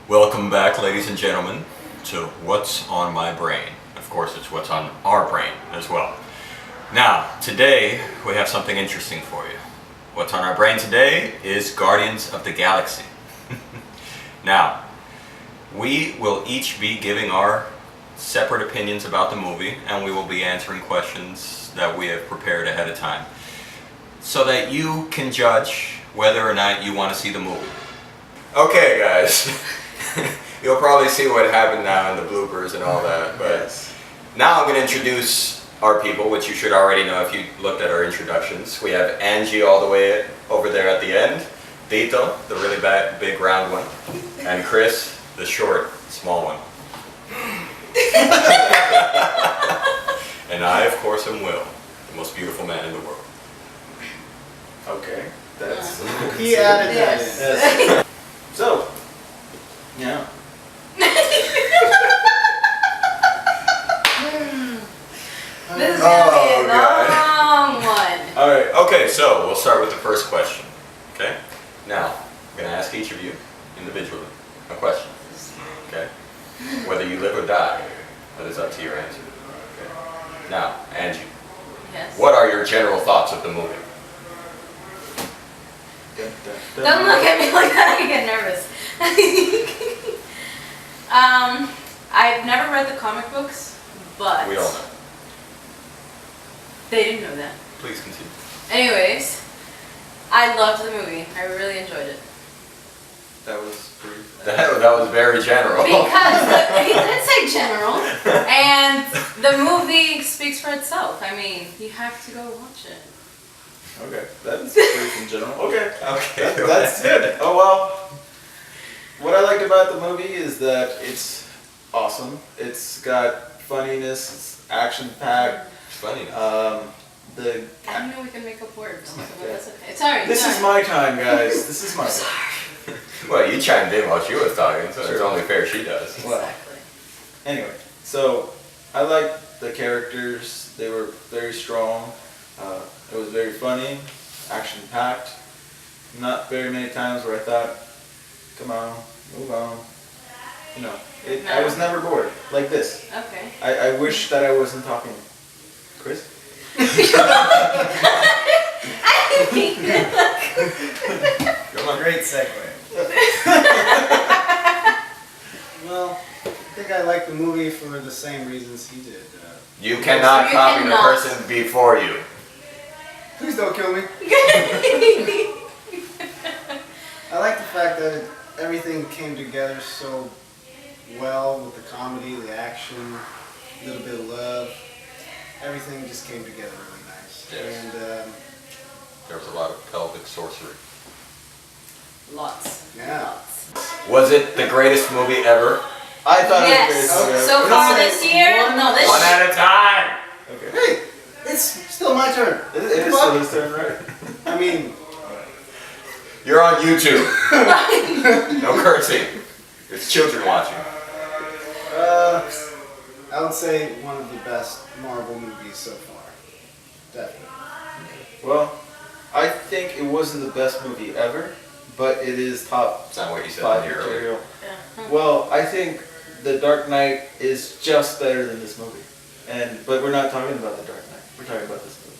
Welcome back, ladies and gentlemen, to What's on My Brain. Of course, it's what's on our brain as well. Now, today we have something interesting for you. What's on our brain today is Guardians of the Galaxy. Now, we will each be giving our separate opinions about the movie, and we will be answering questions that we have prepared ahead of time, so that you can judge whether or not you want to see the movie. Okay, guys. You'll probably see what happened now in the bloopers and all that, but now I'm going to introduce our people, which you should already know if you looked at our introductions. We have Angie all the way over there at the end, Tito, the really big round one, and Chris, the short, small one. And I, of course, am Will, the most beautiful man in the world. Okay, that's... He added that in. Yes. So, yeah. This is gonna be a long one. Alright, okay, so we'll start with the first question. Okay? Now, I'm going to ask each of you individually a question. Okay? Whether you live or die, that is up to your answer. Okay. Now, Angie. Yes. What are your general thoughts of the movie? Don't look at me like that, I get nervous. I've never read the comic books, but... We all know. They didn't know that. Please continue. Anyways, I loved the movie. I really enjoyed it. That was brief. That was very general. Because he did say general, and the movie speaks for itself. I mean, you have to go watch it. Okay, that's brief in general. Okay, Okay. that's good. Oh well. What I liked about the movie is that it's awesome. It's got funniness. It's action-packed. It's funny. The I don't know we can make up words, so that's okay. Sorry. This is my time, guys. This is my time. Well, you chimed in while she was talking, so it's only fair she does. Well, Exactly. anyway, so I liked the characters. They were very strong. It was very funny, action-packed. Not very many times where I thought, come on, move on. You know, I was never bored like this. Okay. I wish that I wasn't talking. Chris? Come on. Great segue. Well, I think I like the movie for the same reasons he did. You cannot copy the person before you. Please don't kill me. I like the fact that everything came together so well with the comedy, the action, a little bit of love. Everything just came together really nice. Yes. And There was a lot of pelvic sorcery. Lots. Yeah. Lots. Was it the greatest movie ever? I thought Yes. it was very So far this year, no, this One at a time! Okay. hey, it's still my turn. It is still his turn, right? I mean, You're on YouTube. No cursing. There's children watching. I would say one of the best Marvel movies so far. Definitely. Well, I think it wasn't the best movie ever, but it is top That's not what you said 5 earlier. material. Yeah. Well, I think The Dark Knight is just better than this movie, but we're not talking about The Dark Knight. We're talking about this movie.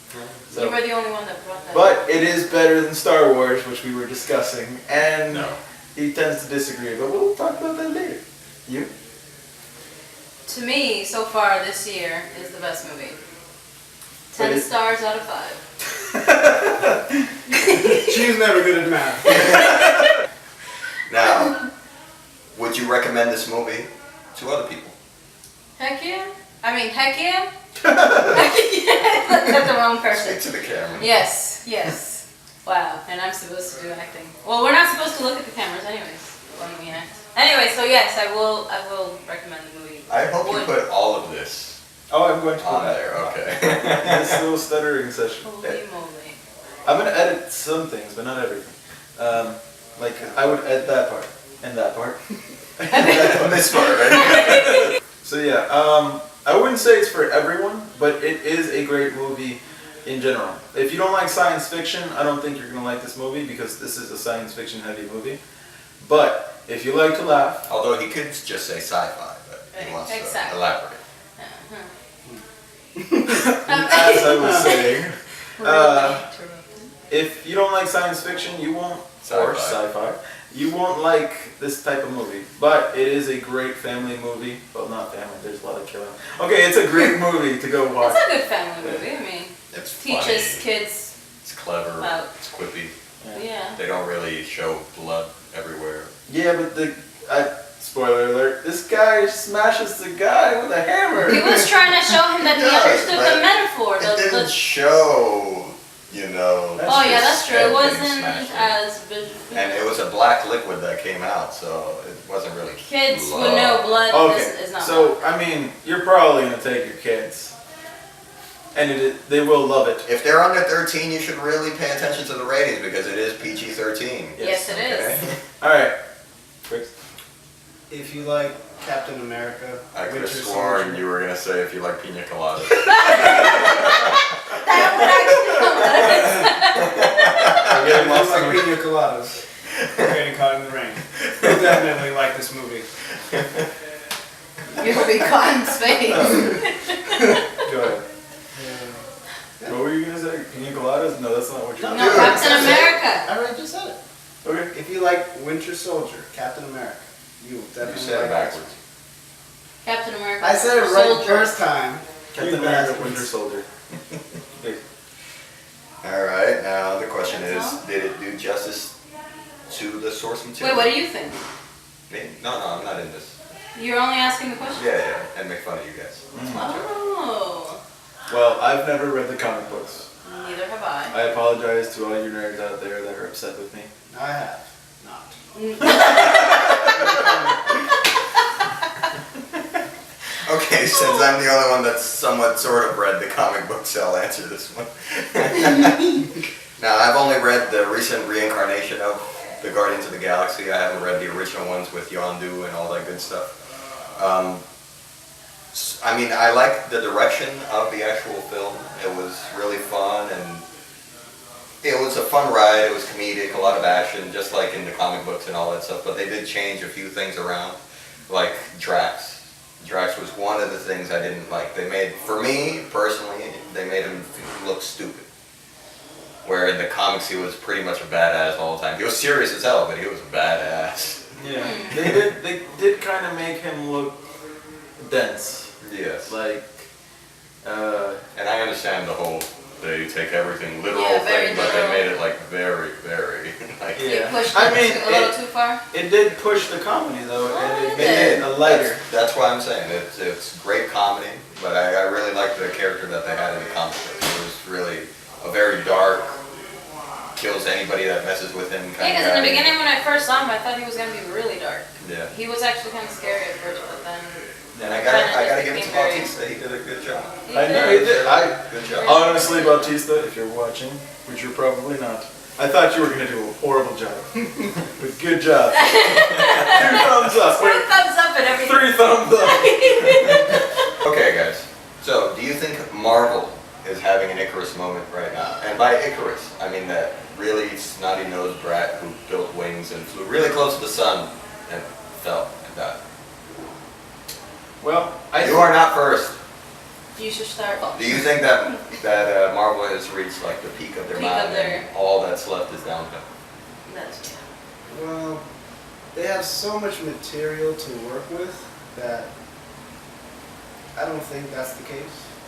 You were the only one that brought that But it is better than Star Wars, which we were discussing, and No. he tends to disagree, but we'll talk about that later. You? To me, so far this year, is the best movie. 10 stars out of 5. She was never good at math. Now, would you recommend this movie to other people? Heck yeah. I mean, heck yeah. Heck yeah. Looked at the wrong person. Stick to the camera. Yes, yes. Wow, and I'm supposed to do acting. Well, we're not supposed to look at the cameras anyways when we act. Anyway, so yes, I will recommend the movie. I hope you put all of this Oh, I'm going to put on that. there, okay. This little stuttering session. Holy moly. I'm gonna edit some things, but not everything. Like I would edit that part and that part. This part, right? So yeah, I wouldn't say it's for everyone, but it is a great movie in general. If you don't like science fiction, I don't think you're gonna like this movie because this is a science fiction heavy movie. But if you like to laugh, Although he could just say sci-fi, but he wants Exactly. to elaborate. as I was saying, Rudely interrupted. if you don't like science fiction, you won't, or sci-fi, you won't like this type of movie. But it is a great family movie. Well, not family. There's a lot of killing. Okay, it's a great movie to go watch. It's a good family movie. I mean, It's teaches funny. kids. It's clever. About- It's quippy. Yeah. They don't really show blood everywhere. Yeah, but spoiler alert, this guy smashes the guy with a hammer. He was trying to show him that he does, understood but the metaphor. It didn't show, you know. That's Oh yeah, his that's true. It head wasn't getting smashed in. as visual. And it was a black liquid that came out, so it wasn't really. Kids blood. would know blood Okay, is not. so I mean, you're probably gonna take your kids, and they will love it. If they're under 13, you should really pay attention to the ratings because it is PG-13. Yes, it is. Okay. All right, Fritz. If you like Captain America, I could have Winter sworn Soldier, you were gonna say if you like pina coladas. That would actually come I'm getting if lost you in like pina coladas, getting caught in the rain, you'll definitely like this movie. You'll be caught in space. Go ahead. What were you gonna say? Pina coladas? No, that's not what you're. No, Dude, Captain that's it. America. I already just said it. Okay. If you like Winter Soldier, Captain America, you will You definitely said like it backwards. Captain America. I said it right Soldier. first time. Captain America, Winter Soldier. Hey, All right. Now the question That's is, all? did it do justice to the source Wait, material? what do you think? Me? No, I'm not in this. You're only asking the question. Yeah, and make fun of you guys. Oh. well, I've never read the comic books. Neither have I. I apologize to all you nerds out there that are upset with me. I have not. Okay, since I'm the only one that's somewhat sort of read the comic books, I'll answer this one. Now, I've only read the recent reincarnation of the Guardians of the Galaxy. I haven't read the original ones with Yondu and all that good stuff. I mean, I like the direction of the actual film. It was really fun, and it was a fun ride. It was comedic, a lot of action, just like in the comic books and all that stuff. But they did change a few things around, like Drax. Drax was one of the things I didn't like. They made, for me personally, they made him look stupid. Where in the comics he was pretty much a badass all the time. He was serious as hell, but he was a badass. Yeah, they did kind of make him look dense. Yes. Like, And I understand the whole, they take everything literal Yeah, very thing, but they literal. made it like very, like, Yeah. You pushed I it mean, a little too far. it did push the comedy though, Oh, and it it made did. it a lighter. That's why I'm saying it's great comedy, but I really liked the character that they had in the comic book. It was really a very dark, kills anybody that messes with him Yeah, kind because of in guy. the beginning when I first saw him, I thought he was gonna be really dark. Yeah. He was actually kind of scary at first, but then. And I gotta give it to Bautista. He did a good job. I know he did. Good job. Honestly, Bautista, if you're watching, which you're probably not, I thought you were gonna do a horrible job, but good job. 2 thumbs up. Put a Wait, thumbs up and everything. 3 thumbs up. Okay, guys. So, do you think Marvel is having an Icarus moment right now? And by Icarus, I mean that really snotty-nosed brat who built wings and flew really close to the sun and fell and died. Well, You are not first. You should start. Do you think that Marvel has reached like the peak of their Peak of mountain their- and all that's left is downhill? That's Well, they have so much material to work with that I don't think that's the case.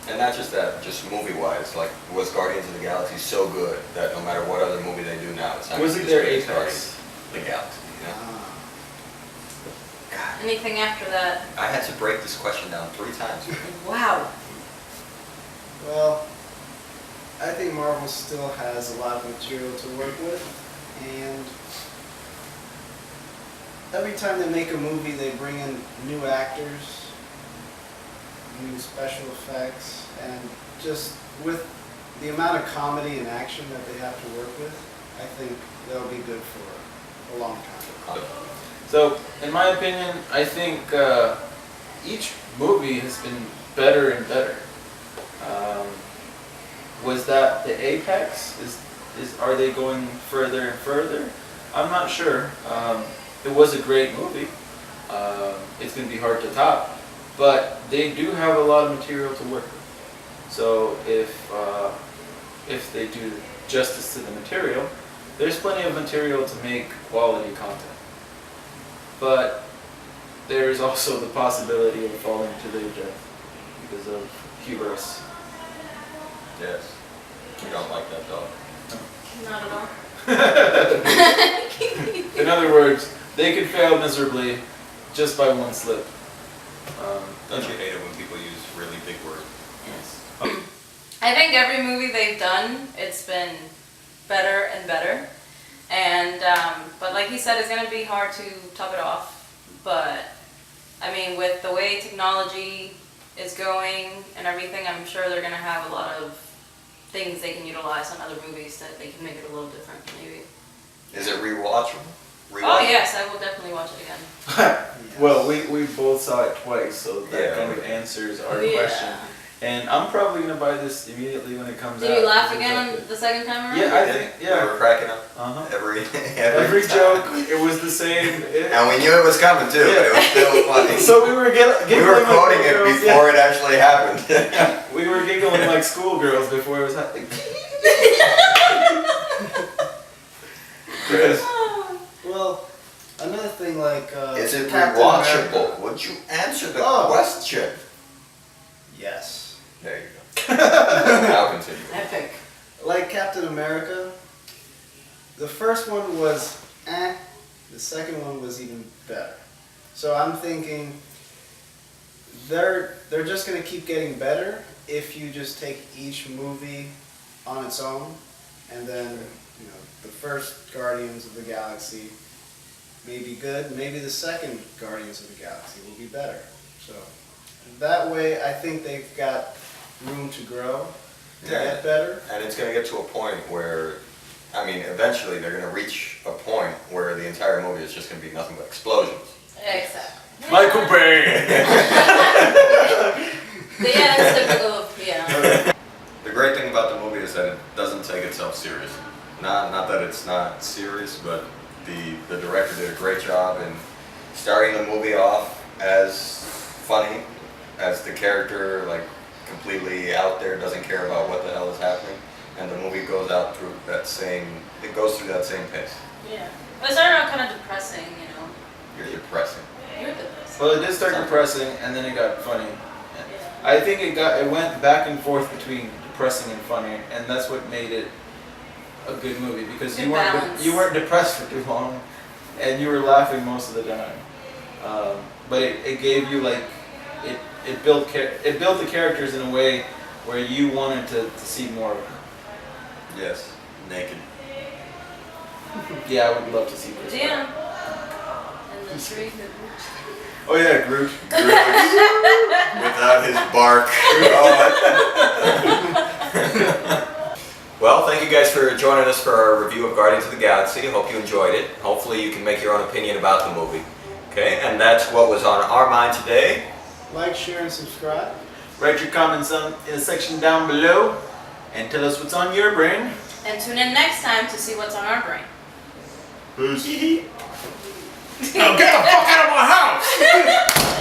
And not just that, just movie-wise, like was Guardians of the Galaxy so good that no matter what other movie they do now, it's not was gonna it be their as good as apex? Guardians of the Galaxy. You know? God, anything after that. I had to break this question down 3 times. Wow. Well, I think Marvel still has a lot of material to work with, and every time they make a movie, they bring in new actors, new special effects, and just with the amount of comedy and action that they have to work with, I think they'll be good for a long time. So, in my opinion, I think each movie has been better and better. Was that the apex? Are they going further and further? I'm not sure. it was a great movie. It's going to be hard to top, but they do have a lot of material to work with. So if they do justice to the material, there's plenty of material to make quality content. But there's also the possibility of falling to their death because of hubris. Yes. We don't like that dog. Not at all. In other words, they could fail miserably just by one slip. Don't you hate it when people use really big words? Yes. I think every movie they've done, it's been better and better. And, but like he said, it's going to be hard to top it off. But, I mean, with the way technology is going and everything, I'm sure they're going to have a lot of things they can utilize on other movies that they can make it a little different, maybe. Is it rewatchable? Oh, yes, I will definitely watch it again. Well, we both saw it twice, so that Yeah. kind of answers our Yeah. question. And I'm probably going to buy this immediately when it comes out. Did you laugh because again of on it. the second time around? Yeah, I think, We yeah. were cracking up Uh-huh. every Every time. joke, it was the same. And we knew it was coming too, but it was still funny. So we were we were quoting it schoolgirls, before it actually happened. yeah. We were giggling like schoolgirls before it was happening. Chris. Well, another thing like Is it Captain rewatchable? America- Would you answer the Oh. question? Yes. There you go. Now continue. Epic. Like Captain America, the first one was the second one was even better. So I'm thinking they're just gonna keep getting better if you just take each movie on its own, and then the first Guardians of the Galaxy may be good, maybe the second Guardians of the Galaxy will be better. So that way I think they've got room to grow, to get better. And it's going to get to a point where, I mean, eventually they're going to reach a point where the entire movie is just going to be nothing but explosions. Exactly. Michael Bay. Yeah, that's typical of, yeah. The great thing about the movie is that it doesn't take itself seriously. Not that it's not serious, but the director did a great job in starting the movie off as funny, as the character like completely out there, doesn't care about what the hell is happening, and the movie goes out through that same, it goes through that same pace. Yeah. But it started out kind of depressing, You're depressing. You're depressing. Well, it did start depressing, and then it got funny. I think it went back and forth between depressing and funny, and that's what made it a good movie, because Good balance. you weren't depressed for too long, and you were laughing most of the time. But it gave you like it built the characters in a way where you wanted to see more of them. Yes. Naked. Yeah, I would love to see Chris. Yeah. And the tree. Oh yeah, Groot. Without his bark. Well, thank you guys for joining us for our review of Guardians of the Galaxy. Hope you enjoyed it. Hopefully you can make your own opinion about the movie. Okay, and that's what was on our mind today. Like, share, and subscribe. Write your comments in the section down below, and tell us what's on your brain. And tune in next time to see what's on our brain. Peace. Now get the fuck out of my house!